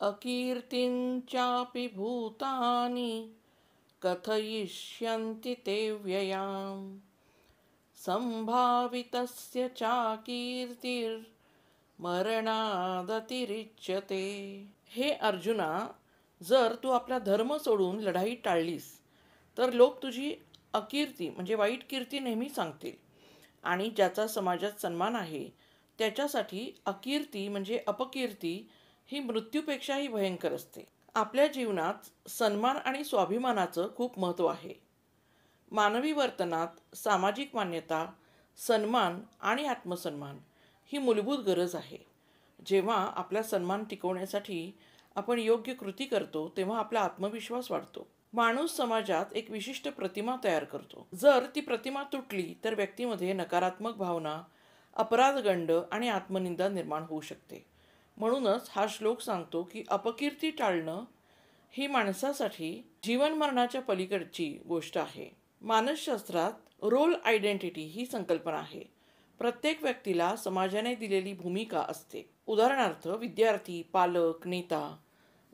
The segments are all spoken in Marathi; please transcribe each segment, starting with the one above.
अकीर्तिं चापि भूतानि कथयिष्यन्ति ते व्ययाम् संभावितस्य चाकीर्तिर्मरणादतिरिच्यते। हे अर्जुना, जर तू आपला धर्म सोडून लढाई टाळलीस तर लोक तुझी अकीर्ती म्हणजे वाईट कीर्ती नेहमी सांगतील, आणि ज्याचा समाजात सन्मान आहे त्याच्यासाठी अकीर्ती म्हणजे अपकीर्ती ही मृत्यूपेक्षाही भयंकर असते. आपल्या जीवनात सन्मान आणि स्वाभिमानाचं खूप महत्त्व आहे. मानवी वर्तनात सामाजिक मान्यता, सन्मान आणि आत्मसन्मान ही मूलभूत गरज आहे. जेव्हा आपला सन्मान टिकवण्यासाठी आपण योग्य कृती करतो तेव्हा आपला आत्मविश्वास वाढतो. माणूस समाजात एक विशिष्ट प्रतिमा तयार करतो. जर ती प्रतिमा तुटली तर व्यक्तीमध्ये नकारात्मक भावना, अपराधगंड आणि आत्मनिंदा निर्माण होऊ शकते. म्हणूनच हा श्लोक सांगतो की अपकीर्ती टाळणं ही माणसासाठी जीवन मरणाच्या पलीकडची गोष्ट आहे. मानसशास्त्रात रोल आयडेंटिटी ही संकल्पना आहे. प्रत्येक व्यक्तीला समाजाने दिलेली भूमिका असते. उदाहरणार्थ विद्यार्थी, पालक, नेता.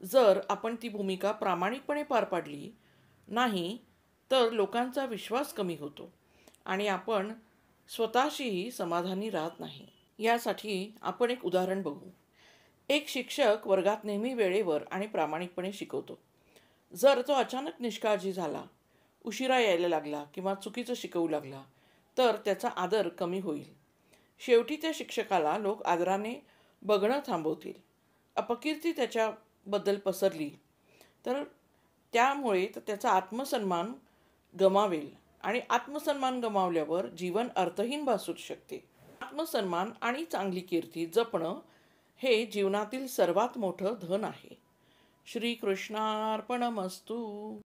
जर आपण ती भूमिका प्रामाणिकपणे पार पाडली नाही तर लोकांचा विश्वास कमी होतो आणि आपण स्वतःशीही समाधानी राहत नाही. यासाठी आपण एक उदाहरण बघू. एक शिक्षक वर्गात नेहमी वेळेवर आणि प्रामाणिकपणे शिकवतो. जर तो अचानक निष्काळजी झाला, उशिरा यायला लागला किंवा चुकीचं शिकवू लागला तर त्याचा आदर कमी होईल. शेवटी त्या शिक्षकाला लोक आदराने बघणं थांबवतील. अपकीर्ती त्याच्याबद्दल पसरली तर त्यामुळे त्याचा आत्मसन्मान गमावेल, आणि आत्मसन्मान गमावल्यावर जीवन अर्थहीन भासू शकते. आत्मसन्मान आणि चांगली कीर्ती जपणं हे जीवनातील सर्वात मोठं धन आहे. श्रीकृष्णार्पणमस्तु.